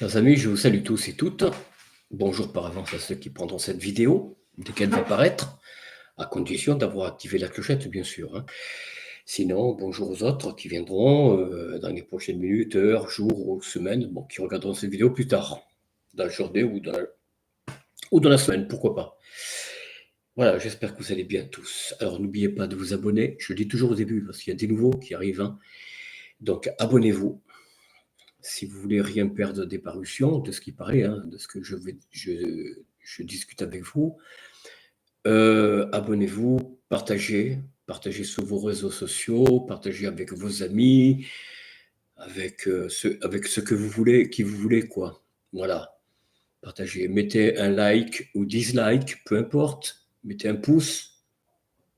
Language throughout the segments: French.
Chers amis, je vous salue tous et toutes. Bonjour par avance à ceux qui prendront cette vidéo, dès qu'elle va paraître, à condition d'avoir activé la clochette, bien sûr, hein. Sinon, bonjour aux autres qui viendront dans les prochaines minutes, heures, jours ou semaines, bon, qui regarderont cette vidéo plus tard, dans la journée ou dans la semaine, pourquoi pas. Voilà, j'espère que vous allez bien tous. Alors, n'oubliez pas de vous abonner. Je le dis toujours au début, parce qu'il y a des nouveaux qui arrivent, hein. Donc, abonnez-vous. Si vous voulez rien perdre des parutions, de ce qui paraît, hein, de ce que je discute avec vous, abonnez-vous, partagez sur vos réseaux sociaux, partagez avec vos amis, avec ce que vous voulez, qui vous voulez, quoi. Voilà, partagez. Mettez un like ou dislike, peu importe. Mettez un pouce,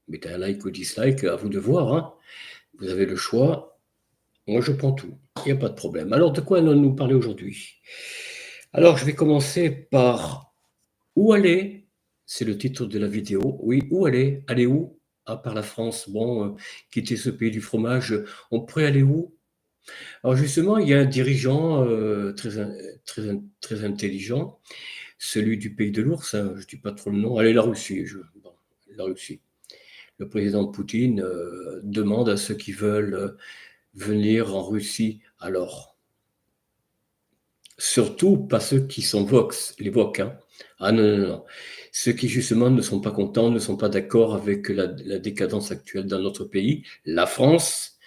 mettez un like ou dislike, à vous de voir, hein. Vous avez le choix. Moi, je prends tout. Il n'y a pas de problème. Alors, de quoi allons-nous parler aujourd'hui? Alors, je vais commencer par où aller? C'est le titre de la vidéo. Oui, où aller? Aller où? À part la France, bon, quitter ce pays du fromage, on pourrait aller où? Alors justement, il y a un dirigeant très intelligent, celui du pays de l'ours, hein, je ne dis pas trop le nom. Allez, la Russie. Bon, la Russie. Le président Poutine demande à ceux qui veulent venir en Russie. Alors, surtout pas ceux qui sont les Vox, hein. Ah non, non, non. Ceux qui justement ne sont pas contents, ne sont pas d'accord avec la décadence actuelle dans notre pays, la France.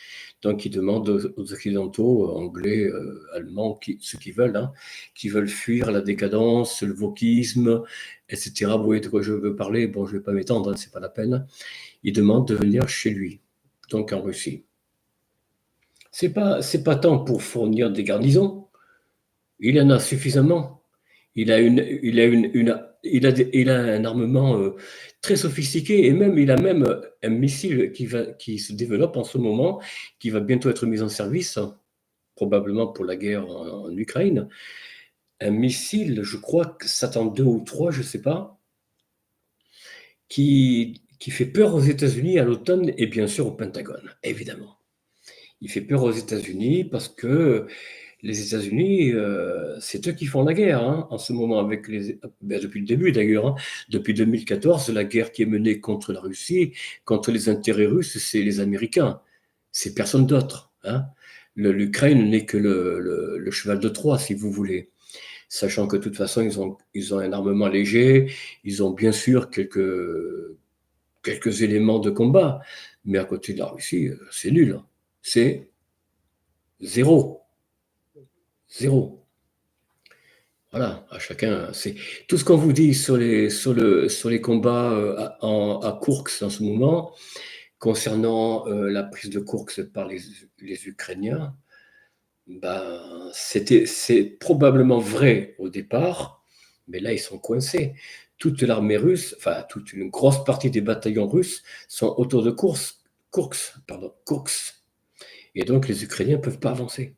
Donc ils demandent aux Occidentaux, Anglais, Allemands, ceux qui veulent, hein, qui veulent fuir la décadence, le wokisme, etc. Vous voyez de quoi je veux parler. Bon, je ne vais pas m'étendre, hein, c'est pas la peine. Ils demandent de venir chez lui, donc en Russie. C'est pas tant pour fournir des garnisons. Il en a suffisamment. Il a un armement très sophistiqué et même il a même un missile qui se développe en ce moment, qui va bientôt être mis en service, probablement pour la guerre en Ukraine. Un missile, je crois que Satan 2 ou 3, je ne sais pas, qui fait peur aux États-Unis, à l'OTAN et bien sûr au Pentagone, évidemment. Il fait peur aux États-Unis parce que les États-Unis, c'est eux qui font la guerre, hein, en ce moment, depuis le début d'ailleurs, hein. Depuis 2014, la guerre qui est menée contre la Russie, contre les intérêts russes, c'est les Américains. C'est personne d'autre, hein. L'Ukraine n'est que le cheval de Troie, si vous voulez. Sachant que de toute façon, ils ont un armement léger, ils ont bien sûr quelques éléments de combat, mais à côté de la Russie, c'est nul, hein. C'est zéro. Zéro. Voilà, à chacun. C'est tout ce qu'on vous dit sur les combats à Koursk en ce moment, concernant la prise de Koursk par les Ukrainiens. Ben, c'est probablement vrai au départ, mais là ils sont coincés. Toute l'armée russe, enfin toute une grosse partie des bataillons russes sont autour de Koursk. Et donc les Ukrainiens ne peuvent pas avancer.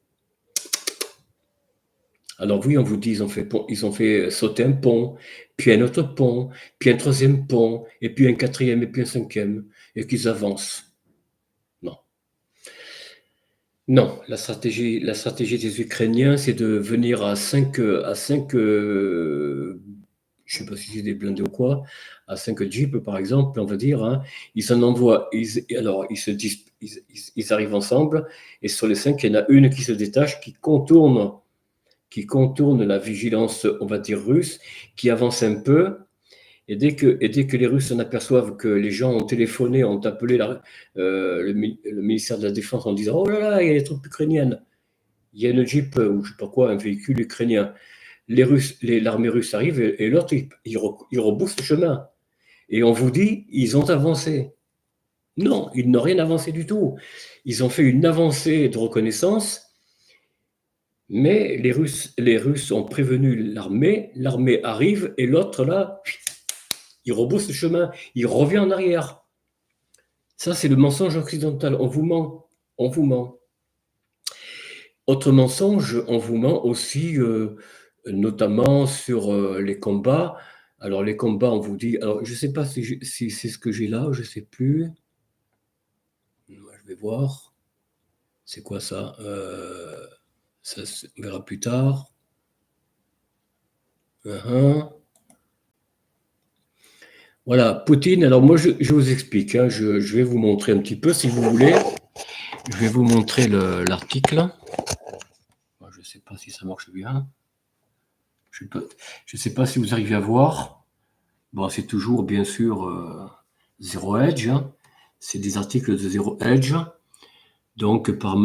Alors oui, on vous dit, ils ont fait sauter un pont, puis un autre pont, puis un troisième pont, et puis un quatrième, et puis un cinquième, et qu'ils avancent. Non. Non, la stratégie des Ukrainiens, c'est de venir à 5, je ne sais pas si c'est des blindés ou quoi, à 5 jeeps par exemple, on va dire, hein. Ils s'en envoient, alors ils arrivent ensemble, et sur les 5, il y en a une qui se détache, qui contourne la vigilance, on va dire, russe, qui avance un peu, et dès que les Russes en aperçoivent que les gens ont téléphoné, ont appelé le ministère de la Défense en disant « Oh là là, il y a des troupes ukrainiennes !» Il y a une Jeep, ou je ne sais pas quoi, un véhicule ukrainien. L'armée russe arrive, et l'autre, il rebousse le chemin. Et on vous dit, ils ont avancé. Non, ils n'ont rien avancé du tout. Ils ont fait une avancée de reconnaissance, mais les Russes ont prévenu l'armée arrive, et l'autre, là, il rebrousse le chemin, il revient en arrière. Ça, c'est le mensonge occidental. On vous ment. On vous ment. Autre mensonge, on vous ment aussi, notamment sur les combats. Alors, les combats, on vous dit. Alors, je ne sais pas si c'est ce que j'ai là, je ne sais plus. Je vais voir. C'est quoi ça? Ça, on verra plus tard. Uhum. Voilà, Poutine. Alors moi, je vous explique. Hein, je vais vous montrer un petit peu, si vous voulez. Je vais vous montrer l'article. Je ne sais pas si ça marche bien. Je ne sais pas si vous arrivez à voir. Bon, c'est toujours, bien sûr, Zero Edge. Hein. C'est des articles de Zero Edge. Donc, par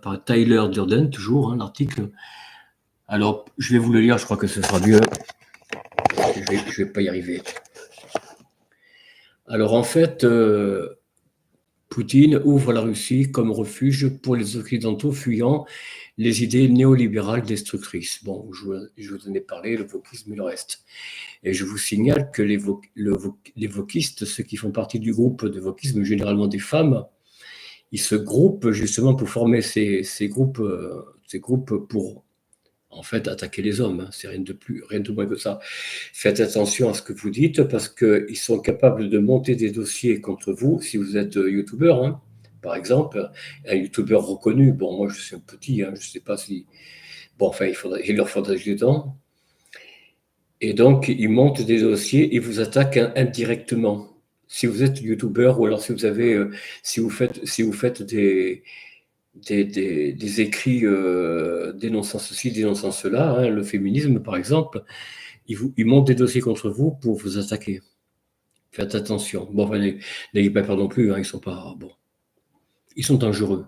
par Tyler Durden, toujours, hein, l'article. Alors, je vais vous le lire, je crois que ce sera mieux. Je vais pas y arriver. Alors, en fait, Poutine ouvre la Russie comme refuge pour les Occidentaux fuyant les idées néolibérales destructrices. Bon, je vous en ai parlé, le wokisme et le reste. Et je vous signale que les wokistes, ceux qui font partie du groupe de wokisme, généralement des femmes, ils se groupent justement pour former ces groupes pour en fait attaquer les hommes. Hein. C'est rien de plus, rien de moins que ça. Faites attention à ce que vous dites parce qu'ils sont capables de monter des dossiers contre vous si vous êtes youtubeur. Hein. Par exemple, un youtubeur reconnu. Bon, moi je suis un petit, hein, je ne sais pas si. Bon, enfin, il leur faudrait du temps. Et donc, ils montent des dossiers et vous attaquent indirectement. Si vous êtes youtubeur ou alors si vous avez, si vous faites des écrits dénonçant ceci, dénonçant cela, hein, le féminisme par exemple, ils montent des dossiers contre vous pour vous attaquer. Faites attention. Bon, enfin, n'ayez pas peur non plus, hein, ils sont pas bon. Ils sont dangereux.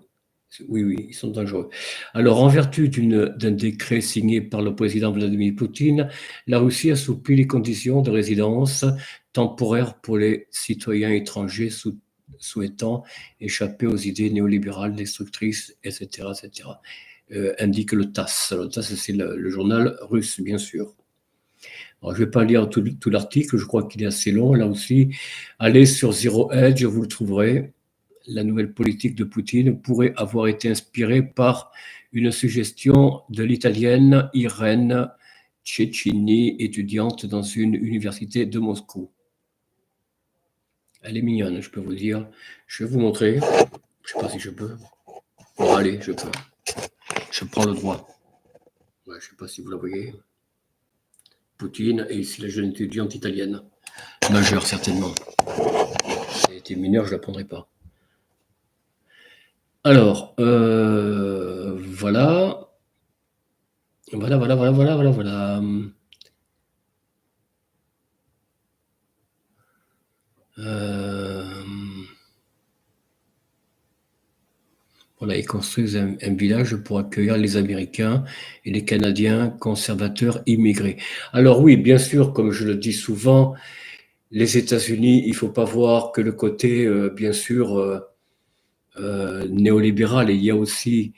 Oui, oui, ils sont dangereux. Alors, en vertu d'un décret signé par le président Vladimir Poutine, la Russie assouplit les conditions de résidence temporaire pour les citoyens étrangers souhaitant échapper aux idées néolibérales destructrices, etc., etc. Indique le TASS. Le TASS, c'est le journal russe, bien sûr. Alors, je ne vais pas lire tout l'article, je crois qu'il est assez long, là aussi. Allez sur Zero Edge, vous le trouverez. La nouvelle politique de Poutine pourrait avoir été inspirée par une suggestion de l'italienne Irène Cecchini, étudiante dans une université de Moscou. Elle est mignonne, je peux vous dire. Je vais vous montrer. Je ne sais pas si je peux. Bon, allez, je peux. Je prends le droit. Ouais, je ne sais pas si vous la voyez. Poutine et ici la jeune étudiante italienne. Majeure, certainement. Si elle était mineure, je ne la prendrai pas. Alors, voilà. Voilà. Voilà, ils construisent un village pour accueillir les Américains et les Canadiens conservateurs immigrés. Alors oui, bien sûr, comme je le dis souvent, les États-Unis, il ne faut pas voir que le côté, bien sûr, néolibéral. Et il y a aussi,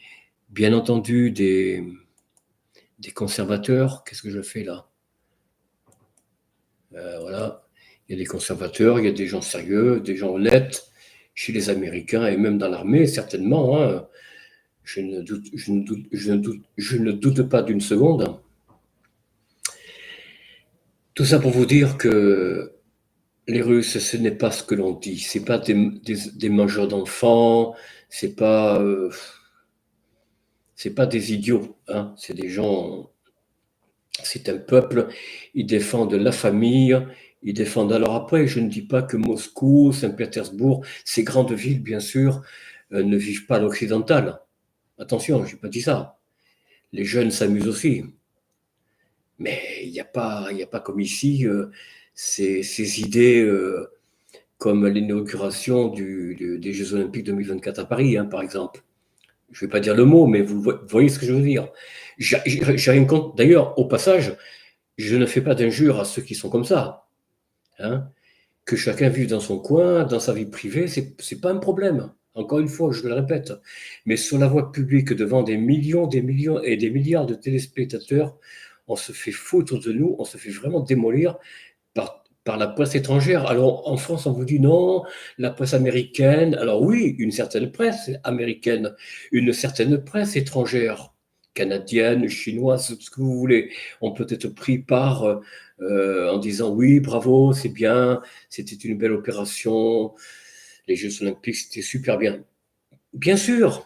bien entendu, des conservateurs. Qu'est-ce que je fais là? Voilà. Il y a des conservateurs, il y a des gens sérieux, des gens honnêtes chez les Américains et même dans l'armée, certainement. Hein. Je ne doute pas d'une seconde. Tout ça pour vous dire que les Russes, ce n'est pas ce que l'on dit. C'est pas des mangeurs d'enfants. C'est pas, euh, c'est pas des idiots. Hein. C'est des gens. C'est un peuple. Ils défendent la famille. Ils défendent. Alors après, je ne dis pas que Moscou, Saint-Pétersbourg, ces grandes villes, bien sûr, ne vivent pas l'occidental. Attention, je n'ai pas dit ça. Les jeunes s'amusent aussi. Mais il n'y a pas comme ici ces idées comme l'inauguration des Jeux Olympiques 2024 à Paris, hein, par exemple. Je ne vais pas dire le mot, mais vous voyez ce que je veux dire. J'ai rien contre. D'ailleurs, au passage, je ne fais pas d'injure à ceux qui sont comme ça. Hein. Que chacun vive dans son coin, dans sa vie privée, c'est pas un problème. Encore une fois, je le répète. Mais sur la voie publique, devant des millions et des milliards de téléspectateurs, on se fait foutre de nous, on se fait vraiment démolir par la presse étrangère. Alors, en France, on vous dit non, la presse américaine. Alors oui, une certaine presse américaine, une certaine presse étrangère, canadienne, chinoise, ce que vous voulez, on peut être pris par en disant oui, bravo, c'est bien, c'était une belle opération, les Jeux Olympiques, c'était super bien. Bien sûr,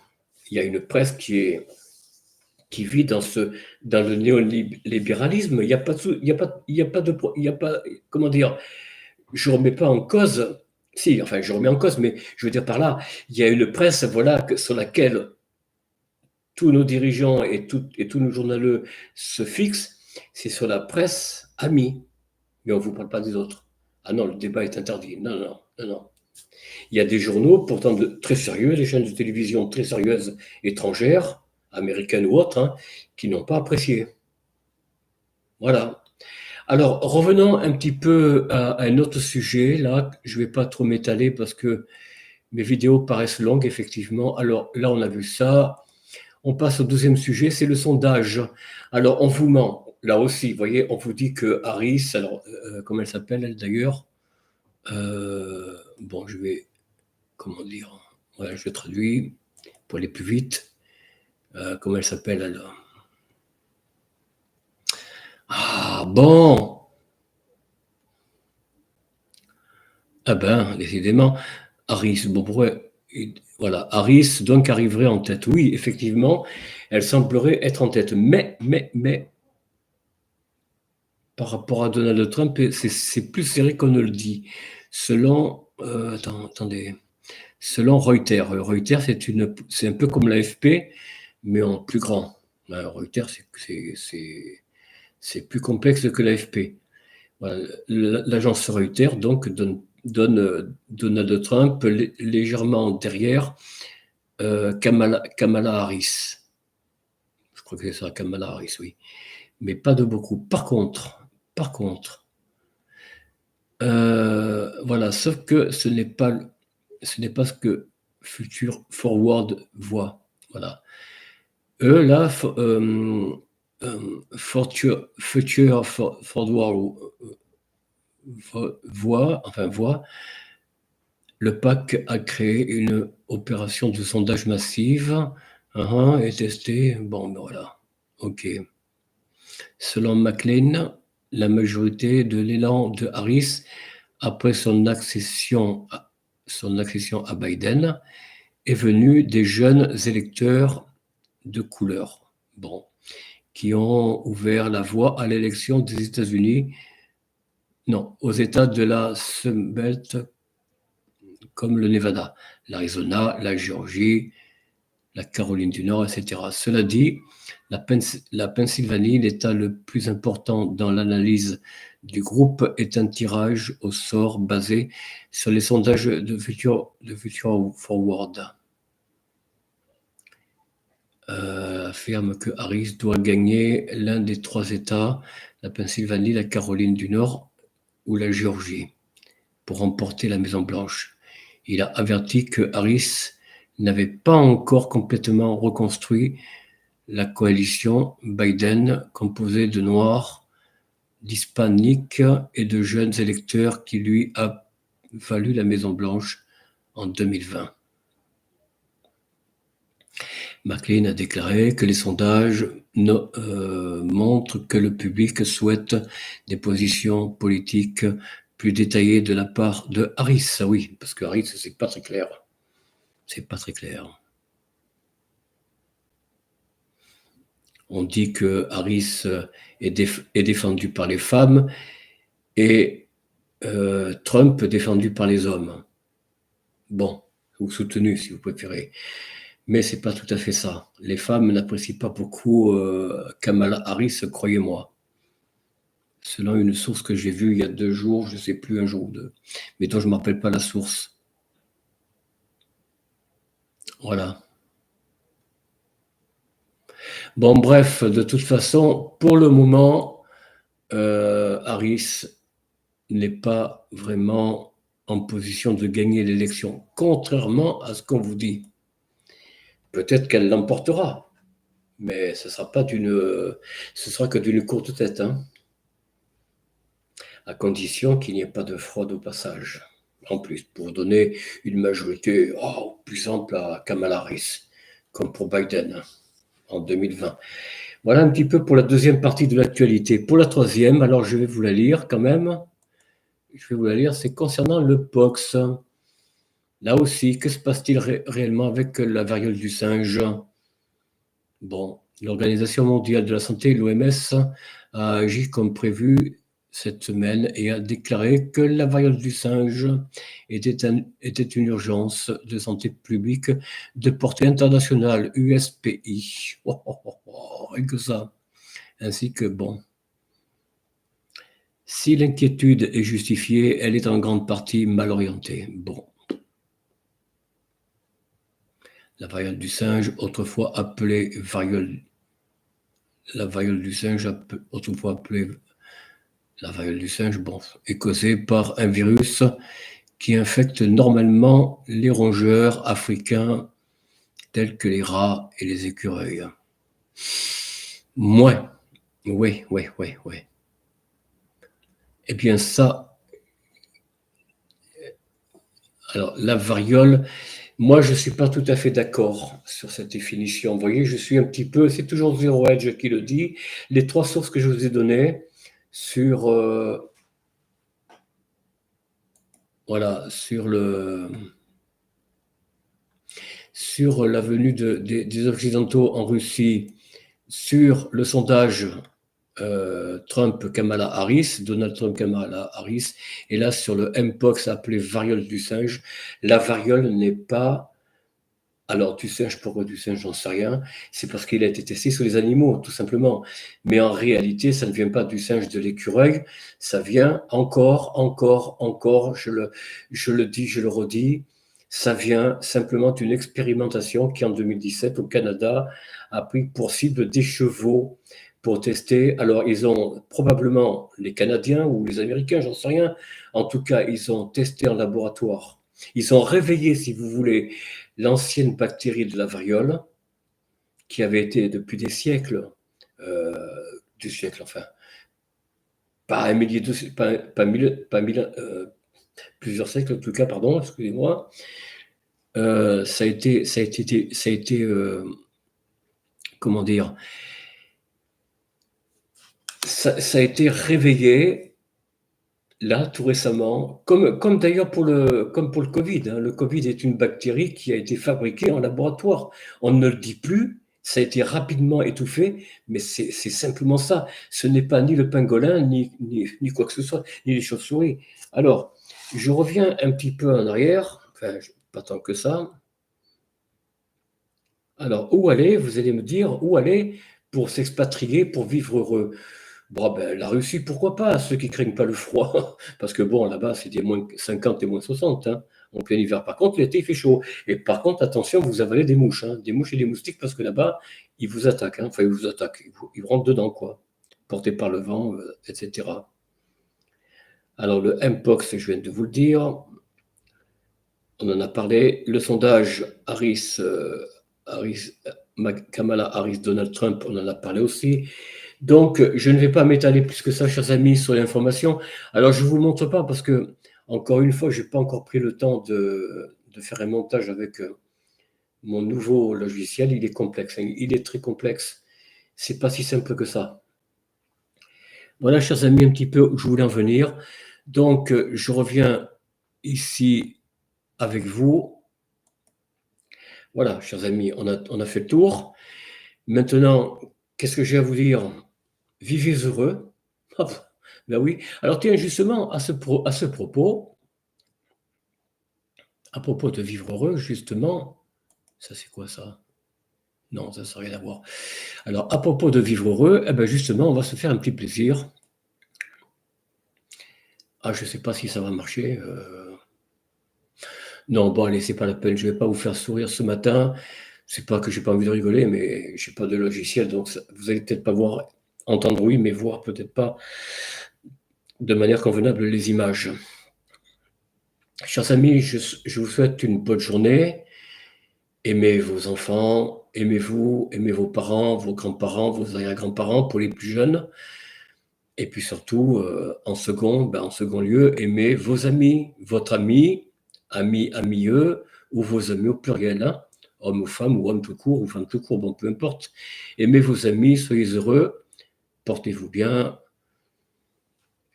il y a une presse qui est qui vit dans le néolibéralisme. Il n'y a pas comment dire, je ne remets pas en cause, si, enfin, je remets en cause, mais je veux dire par là, il y a une presse, voilà, sur laquelle tous nos dirigeants et tous nos journaleux se fixent, c'est sur la presse amie. Mais on ne vous parle pas des autres. Ah non, le débat est interdit. Non, non, non, non. Il y a des journaux, pourtant très sérieux, des chaînes de télévision très sérieuses, étrangères, américaines ou autres, hein, qui n'ont pas apprécié. Voilà. Alors, revenons un petit peu à un autre sujet. Là, je ne vais pas trop m'étaler parce que mes vidéos paraissent longues, effectivement. Alors, là, on a vu ça. On passe au deuxième sujet, c'est le sondage. Alors, on vous ment. Là aussi, vous voyez, on vous dit que Harris, alors, comment elle s'appelle, elle, d'ailleurs bon, je vais, comment dire, ouais, je traduis pour aller plus vite. Comment elle s'appelle, elle? Ah, bon. Ah ben, décidément, Harris, bon, voilà, Harris, donc, arriverait en tête. Oui, effectivement, elle semblerait être en tête. Mais, par rapport à Donald Trump, c'est plus serré qu'on ne le dit. Selon, attendez, selon Reuters. Reuters, c'est un peu comme l'AFP, mais en plus grand. Reuters, c'est plus complexe que l'AFP. Voilà, l'agence Reuters donc donne Donald Trump légèrement derrière Kamala Harris. Je crois que c'est ça, Kamala Harris, oui. Mais pas de beaucoup. Par contre, voilà, sauf que ce n'est pas ce que Future Forward voit. Voilà. Eux, là, Future Forward voit, le PAC a créé une opération de sondage massive et testé. Bon, ben voilà. OK. Selon McLean, la majorité de l'élan de Harris après son accession à Biden est venue des jeunes électeurs de couleur, bon, qui ont ouvert la voie à l'élection des États-Unis, non, aux États de la Sun Belt comme le Nevada, l'Arizona, la Géorgie, la Caroline du Nord, etc. Cela dit, la Pennsylvanie, l'État le plus important dans l'analyse du groupe, est un tirage au sort basé sur les sondages de Future Forward. Affirme que Harris doit gagner l'un des 3 États, la Pennsylvanie, la Caroline du Nord ou la Géorgie, pour remporter la Maison-Blanche. Il a averti que Harris n'avait pas encore complètement reconstruit la coalition Biden, composée de Noirs, d'Hispaniques et de jeunes électeurs, qui lui a valu la Maison-Blanche en 2020. McLean a déclaré que les sondages montrent que le public souhaite des positions politiques plus détaillées de la part de Harris. Ah oui, parce que Harris, c'est pas très clair. C'est pas très clair. On dit que Harris est défendu par les femmes et Trump défendu par les hommes. Bon, ou soutenu si vous préférez. Mais c'est pas tout à fait ça. Les femmes n'apprécient pas beaucoup Kamala Harris, croyez-moi. Selon une source que j'ai vue il y a 2 jours, je ne sais plus, 1 jour ou 2, mais dont je ne me rappelle pas la source. Voilà. Bon, bref, de toute façon, pour le moment, Harris n'est pas vraiment en position de gagner l'élection, contrairement à ce qu'on vous dit. Peut-être qu'elle l'emportera, mais ce sera que d'une courte tête, hein, à condition qu'il n'y ait pas de fraude au passage. En plus, pour donner une majorité plus ample à Kamala Harris, comme pour Biden en 2020. Voilà un petit peu pour la deuxième partie de l'actualité. Pour la troisième, alors je vais vous la lire quand même. Je vais vous la lire, c'est concernant le pox. Là aussi, que se passe-t-il réellement avec la variole du singe? Bon, L'Organisation mondiale de la santé, l'OMS, a agi comme prévu cette semaine et a déclaré que la variole du singe était une urgence de santé publique de portée internationale, USPI. Rien que ça. Ainsi que, bon, si l'inquiétude est justifiée, elle est en grande partie mal orientée. Bon. La variole du singe, autrefois appelée variole. La variole du singe, autrefois appelée la variole du singe, bon, est causée par un virus qui infecte normalement les rongeurs africains tels que les rats et les écureuils. Moins. Oui. Eh bien ça, alors la variole, moi je ne suis pas tout à fait d'accord sur cette définition. Vous voyez, je suis un petit peu, c'est toujours Zero Edge qui le dit. Les trois sources que je vous ai données sur, voilà, sur la venue des Occidentaux en Russie, sur le sondage Trump-Kamala Harris, Donald Trump-Kamala Harris, et là sur le Mpox appelé variole du singe, la variole n'est pas... Alors, du singe, pourquoi du singe, j'en sais rien. C'est parce qu'il a été testé sur les animaux, tout simplement. Mais en réalité, ça ne vient pas du singe de l'écureuil, ça vient encore, je le dis, je le redis, ça vient simplement d'une expérimentation qui, en 2017, au Canada, a pris pour cible des chevaux pour tester. Alors, ils ont probablement, les Canadiens ou les Américains, j'en sais rien, en tout cas, ils ont testé en laboratoire. Ils ont réveillé, si vous voulez, l'ancienne bactérie de la variole, qui avait été depuis des siècles, enfin, pas un millier de, plusieurs siècles en tout cas, pardon, excusez-moi, ça a été, comment dire, ça a été réveillé là tout récemment, comme d'ailleurs comme pour le Covid. Hein. Le Covid est une bactérie qui a été fabriquée en laboratoire. On ne le dit plus, ça a été rapidement étouffé, mais c'est simplement ça. Ce n'est pas ni le pangolin, ni quoi que ce soit, ni les chauves-souris. Alors, je reviens un petit peu en arrière, enfin, pas tant que ça. Alors, où aller? Vous allez me dire, où aller pour s'expatrier, pour vivre heureux? Bon, ben, la Russie, pourquoi pas, ceux qui craignent pas le froid. Parce que bon, là-bas, c'est des moins 50 et moins 60 hein, en plein hiver. Par contre, l'été, il fait chaud. Et par contre, attention, vous avalez des mouches, hein, des mouches et des moustiques, parce que là-bas, ils vous attaquent. Hein. Enfin, ils vous attaquent. Ils vous rentrent dedans, quoi. Portés par le vent, etc. Alors, le Mpox, je viens de vous le dire. On en a parlé. Le sondage Kamala Harris, Donald Trump, on en a parlé aussi. Donc, je ne vais pas m'étaler plus que ça, chers amis, sur l'information. Alors, je ne vous montre pas parce que, encore une fois, je n'ai pas encore pris le temps de faire un montage avec mon nouveau logiciel. Il est complexe, hein. Il est très complexe. C'est pas si simple que ça. Voilà, chers amis, un petit peu où je voulais en venir. Donc, je reviens ici avec vous. Voilà, chers amis, on a fait le tour. Maintenant, qu'est-ce que j'ai à vous dire? Vivez heureux. Ben oui. Alors tiens, justement, à ce propos, à propos de vivre heureux, justement, ça c'est quoi ça? Non, ça n'a rien à voir. Alors, à propos de vivre heureux, eh ben justement, on va se faire un petit plaisir. Ah, je ne sais pas si ça va marcher. Non, bon, allez, c'est pas la peine. Je ne vais pas vous faire sourire ce matin. C'est pas que j'ai pas envie de rigoler, mais j'ai pas de logiciel, donc vous allez peut-être pas voir, entendre oui, mais voir peut-être pas de manière convenable les images. Chers amis, je vous souhaite une bonne journée. Aimez vos enfants, aimez-vous, aimez vos parents, vos grands-parents, vos arrière-grands-parents pour les plus jeunes. Et puis surtout, en second lieu, aimez vos amis, votre ami, amieux, ou vos amis au pluriel, hein, homme ou femme, ou homme tout court, ou femme tout court, bon, peu importe. Aimez vos amis, soyez heureux, portez-vous bien,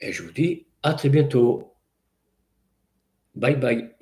et je vous dis à très bientôt. Bye bye.